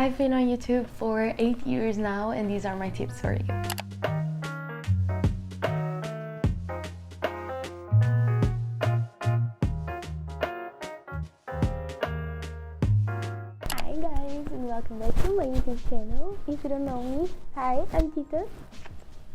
I've been on YouTube for 8 years now, and these are my tips for you. Hi guys, and welcome back to my YouTube channel. If you don't know me, hi, I'm Tita.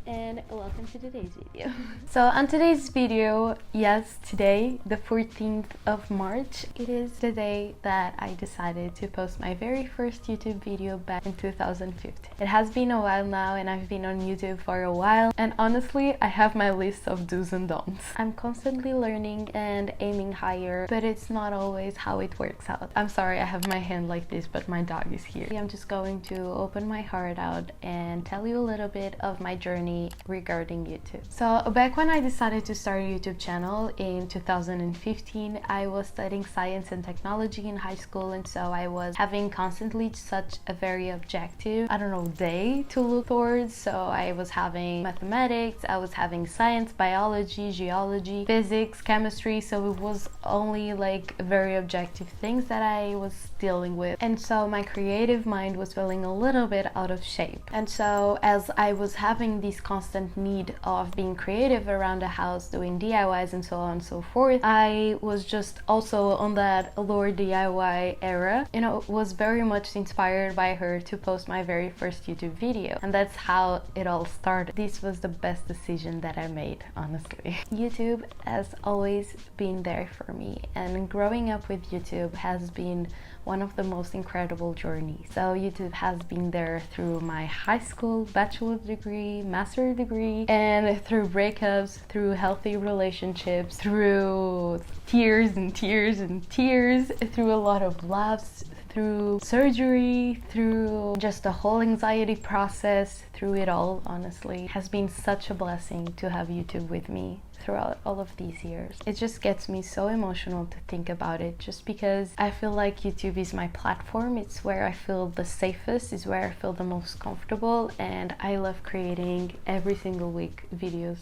And welcome to today's video. So on today's video, yes, today, the 14th of March, it is the day that I decided to post my very first YouTube video back in 2015. It has been a while now, and I've been on YouTube for a while, and honestly, I have my list of do's and don'ts. I'm constantly learning and aiming higher, but it's not always how it works out. I'm sorry I have my hand like this, but my dog is here. I'm just going to open my heart out and tell you a little bit of my journey regarding YouTube. So back when I decided to start a YouTube channel in 2015, I was studying science and technology in high school, and so I was having constantly such a very objective, day to look towards. So I was having mathematics, I was having science, biology, geology, physics, chemistry, so it was only like very objective things that I was dealing with, and so my creative mind was feeling a little bit out of shape. And so as I was having these constant need of being creative around the house, doing DIYs and so on and so forth, I was just also on that allure DIY era, was very much inspired by her to post my very first YouTube video, and that's how it all started. This was the best decision that I made, honestly. YouTube has always been there for me, and growing up with YouTube has been one of the most incredible journeys. So YouTube has been there through my high school, bachelor's degree, master's degree, and through breakups, through healthy relationships, through tears and tears and tears, through a lot of laughs, through surgery, through just the whole anxiety process, through it all. Honestly, it has been such a blessing to have YouTube with me throughout all of these years. It just gets me so emotional to think about it, just because I feel like YouTube is my platform. It's where I feel the safest, it's where I feel the most comfortable, and I love creating every single week videos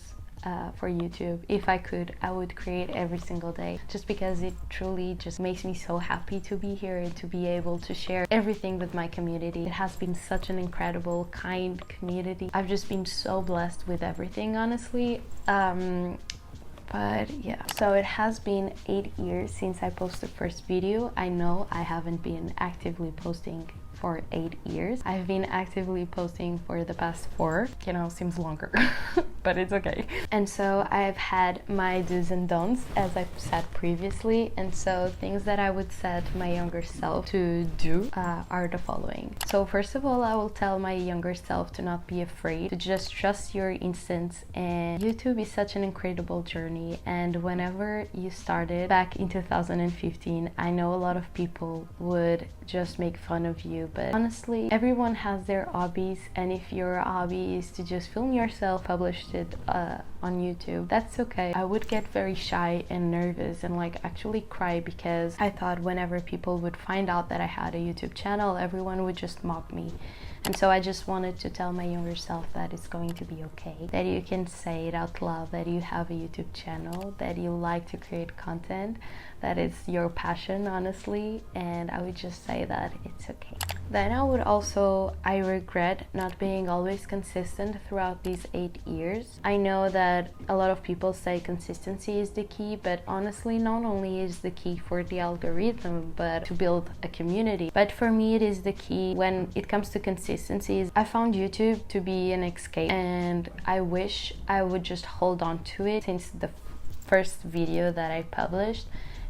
for YouTube. If I could, I would create every single day, just because it truly just makes me so happy to be here and to be able to share everything with my community. It has been such an incredible, kind community. I've just been so blessed with everything, honestly. But yeah, so it has been 8 years since I posted the first video. I know I haven't been actively posting for 8 years. I've been actively posting for the past 4. Seems longer, but it's okay. And so I've had my do's and don'ts, as I've said previously, and so things that I would say to my younger self to do are the following. So first of all, I will tell my younger self to not be afraid, to just trust your instincts. And YouTube is such an incredible journey, and whenever you started back in 2015, I know a lot of people would just make fun of you, but honestly, everyone has their hobbies, and if your hobby is to just film yourself, publish it on YouTube, that's okay. I would get very shy and nervous and actually cry, because I thought whenever people would find out that I had a YouTube channel, everyone would just mock me. And so I just wanted to tell my younger self that it's going to be okay, that you can say it out loud, that you have a YouTube channel, that you like to create content, that it's your passion, honestly, and I would just say that it's okay. Then I regret not being always consistent throughout these 8 years. I know that a lot of people say consistency is the key, but honestly, not only is the key for the algorithm, but to build a community. But for me, it is the key when it comes to consistency. I found YouTube to be an escape, and I wish I would just hold on to it since the first video that I published,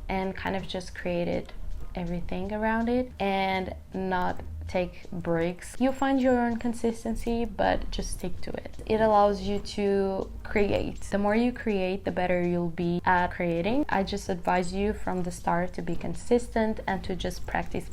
and kind of just created everything around it and not take breaks. You find your own consistency, but just stick to it. It allows you to create. The more you create, the better you'll be at creating. I just advise you from the start to be consistent and to just practice.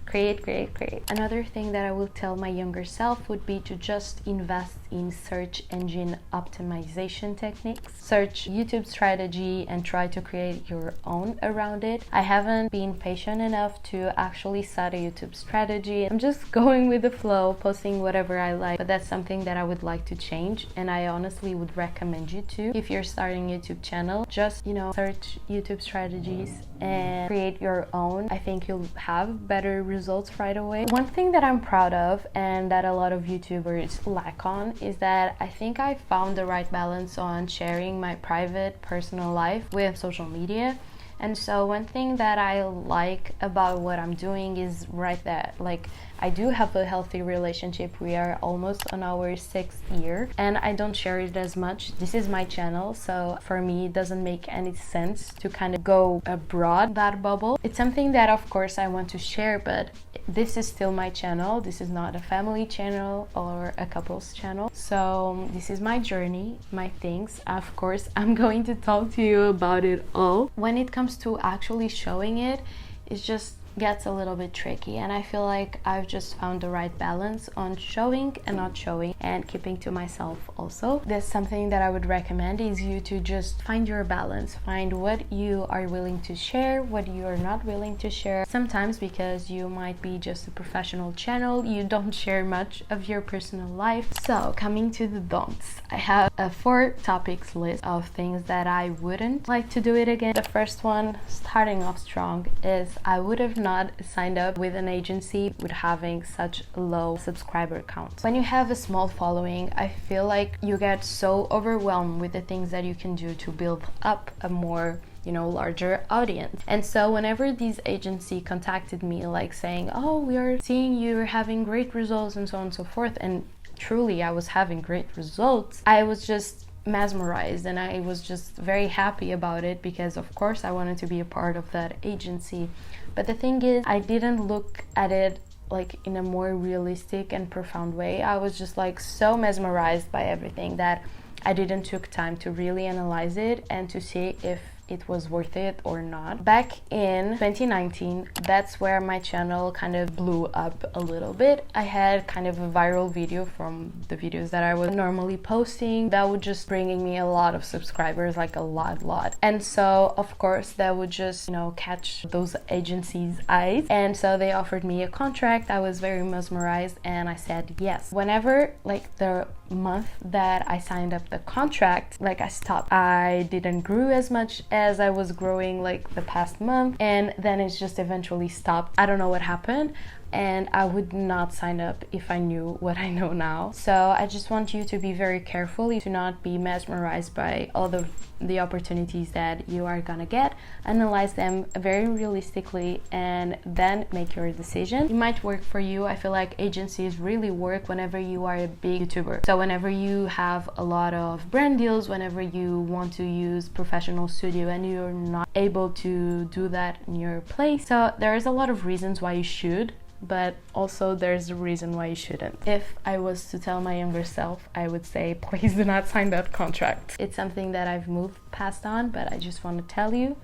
Create. Another thing that I will tell my younger self would be to just invest in search engine optimization techniques. Search YouTube strategy and try to create your own around it. I haven't been patient enough to actually set a YouTube strategy. I'm just going with the flow, posting whatever I like, but that's something that I would like to change, and I honestly would recommend you to. If you're starting a YouTube channel, just search YouTube strategies and create your own. I think you'll have better results results right away. One thing that I'm proud of and that a lot of YouTubers lack on is that I think I found the right balance on sharing my private personal life with social media. And so one thing that I like about what I'm doing is right that, like, I do have a healthy relationship. We are almost on our 6th year and I don't share it as much. This is my channel, so for me it doesn't make any sense to kind of go abroad that bubble. It's something that of course I want to share, but this is still my channel. This is not a family channel or a couple's channel. So this is my journey, my things. Of course, I'm going to talk to you about it all. When it comes to actually showing it, it just gets a little bit tricky, and I feel like I've just found the right balance on showing and not showing and keeping to myself also. That's something that I would recommend, is you to just find your balance, find what you are willing to share, what you are not willing to share. Sometimes because you might be just a professional channel, you don't share much of your personal life. So coming to the don'ts, I have a 4 topics list of things that I wouldn't like to do it again. The first one, starting off strong, is I would have not signed up with an agency with having such low subscriber count. When you have a small following, I feel like you get so overwhelmed with the things that you can do to build up a more, you know, larger audience. And so whenever these agency contacted me, like saying, oh, we are seeing you're having great results and so on and so forth, and truly I was having great results, I was just mesmerized and I was just very happy about it, because of course I wanted to be a part of that agency. But the thing is, I didn't look at it like in a more realistic and profound way. I was just like so mesmerized by everything that I didn't took time to really analyze it and to see if it was worth it or not. Back in 2019, that's where my channel kind of blew up a little bit. I had kind of a viral video from the videos that I was normally posting that would just bringing me a lot of subscribers, like a lot. And so of course that would just, you know, catch those agencies' eyes. And so they offered me a contract. I was very mesmerized and I said yes. Whenever, like, the month that I signed up the contract, like, I stopped. I didn't grow as much as I was growing like the past month, and then it's just eventually stopped. I don't know what happened, and I would not sign up if I knew what I know now. So I just want you to be very careful to not be mesmerized by all the opportunities that you are gonna get. Analyze them very realistically and then make your decision. It might work for you. I feel like agencies really work whenever you are a big YouTuber. So whenever you have a lot of brand deals, whenever you want to use professional studio and you're not able to do that in your place. So there's a lot of reasons why you should, but also there's a reason why you shouldn't. If I was to tell my younger self, I would say, please do not sign that contract. It's something that I've moved past on, but I just want to tell you,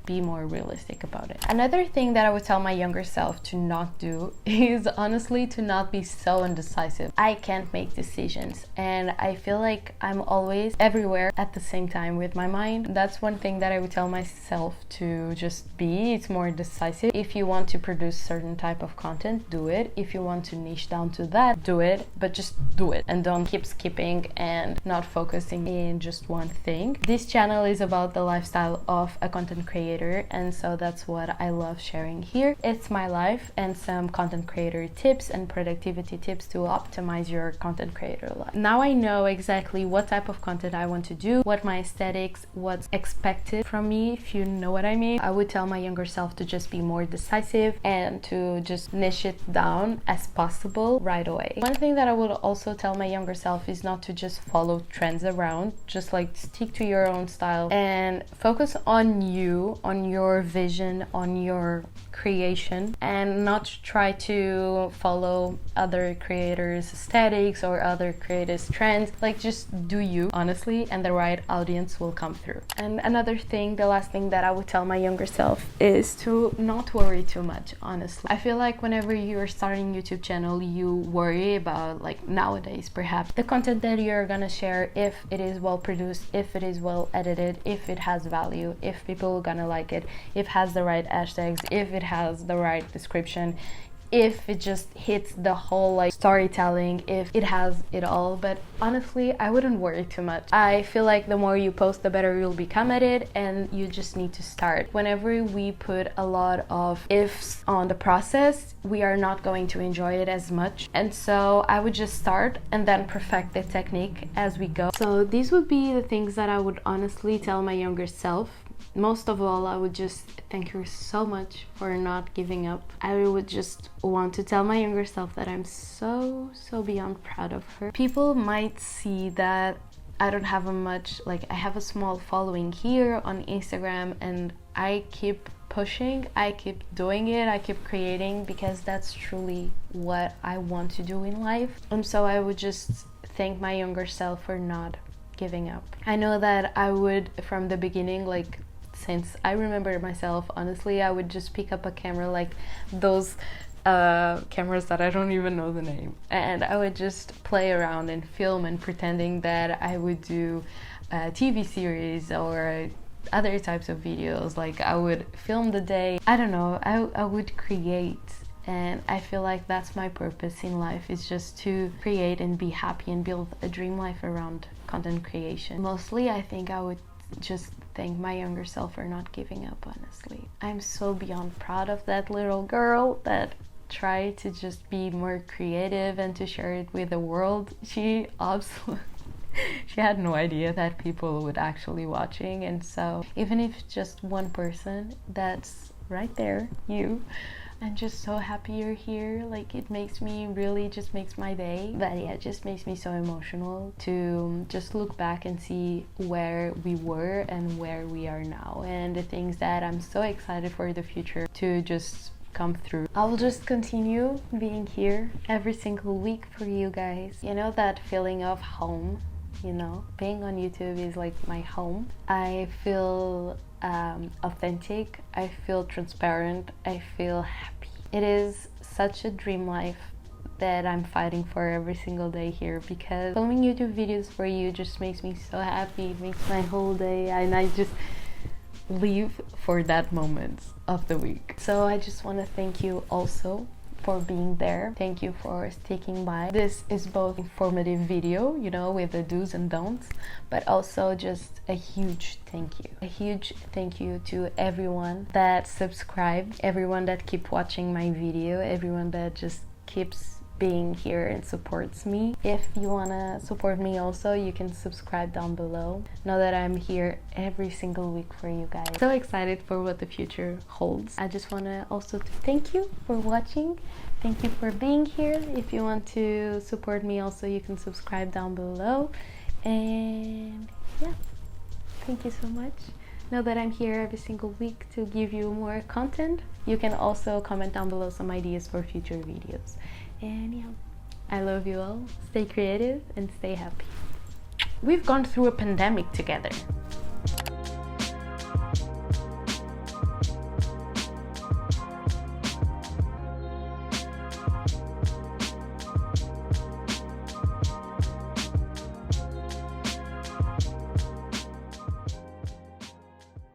be more realistic about it. Another thing that I would tell my younger self to not do is honestly to not be so indecisive. I can't make decisions and I feel like I'm always everywhere at the same time with my mind. That's one thing that I would tell myself to just be. It's more decisive. If you want to produce certain type of content, do it. If you want to niche down to that, do it, but just do it and don't keep skipping and not focusing in just one thing. This channel is about the lifestyle of a content creator, and so that's what I love sharing here. It's my life and some content creator tips and productivity tips to optimize your content creator life. Now I know exactly what type of content I want to do, what my aesthetics, what's expected from me, if you know what I mean. I would tell my younger self to just be more decisive and to just niche it down as possible right away. One thing that I would also tell my younger self is not to just follow trends around, just like stick to your own style and focus on you, on your vision, on your creation, and not try to follow other creators' aesthetics or other creators' trends. Like, just do you, honestly, and the right audience will come through. And another thing, the last thing that I would tell my younger self is to not worry too much, honestly. I feel like whenever you're starting a YouTube channel, you worry about, like nowadays perhaps, the content that you're gonna share, if it is well produced, if it is well edited, if it has value, if people are gonna like it, if it has the right hashtags, if it has the right description, if it just hits the whole like storytelling, if it has it all. But honestly, I wouldn't worry too much. I feel like the more you post, the better you'll become at it, and you just need to start. Whenever we put a lot of ifs on the process, we are not going to enjoy it as much. And so I would just start and then perfect the technique as we go. So these would be the things that I would honestly tell my younger self. Most of all, I would just thank her so much for not giving up. I would just want to tell my younger self that I'm so beyond proud of her. People might see that I don't have I have a small following here on Instagram, and I keep pushing, I keep doing it, I keep creating, because that's truly what I want to do in life. And so I would just thank my younger self for not giving up. I know that I would, from the beginning, like since I remember myself, honestly, I would just pick up a camera, like those cameras that I don't even know the name, and I would just play around and film and pretending that I would do a TV series or other types of videos. Like I would film the day, I don't know, I would create. And I feel like that's my purpose in life, is just to create and be happy and build a dream life around content creation. Mostly, I think I would just thank my younger self for not giving up, honestly. I'm so beyond proud of that little girl that tried to just be more creative and to share it with the world. She absolutely she had no idea that people would actually watching, and so even if just one person, that's right there, you. I'm just so happy you're here. Like, it makes me really, just makes my day. But yeah, it just makes me so emotional to just look back and see where we were and where we are now, and the things that I'm so excited for the future to just come through. I will just continue being here every single week for you guys. You know that feeling of home, you know? Being on YouTube is like my home. I feel authentic, I feel transparent, I feel happy. It is such a dream life that I'm fighting for every single day here, because filming YouTube videos for you just makes me so happy. It makes my whole day, and I just live for that moment of the week. So I just want to thank you also for being there. Thank you for sticking by. This is both informative video, you know, with the do's and don'ts, but also just a huge thank you. A huge thank you to everyone that subscribed, everyone that keep watching my video, everyone that just keeps being here and supports me. If you want to support me also, you can subscribe down below. Know that I'm here every single week for you guys. So excited for what the future holds. I just want to also thank you for watching. Thank you for being here. If you want to support me also, you can subscribe down below. And yeah, thank you so much. Know that I'm here every single week to give you more content. You can also comment down below some ideas for future videos. And yeah, I love you all. Stay creative and stay happy. We've gone through a pandemic together.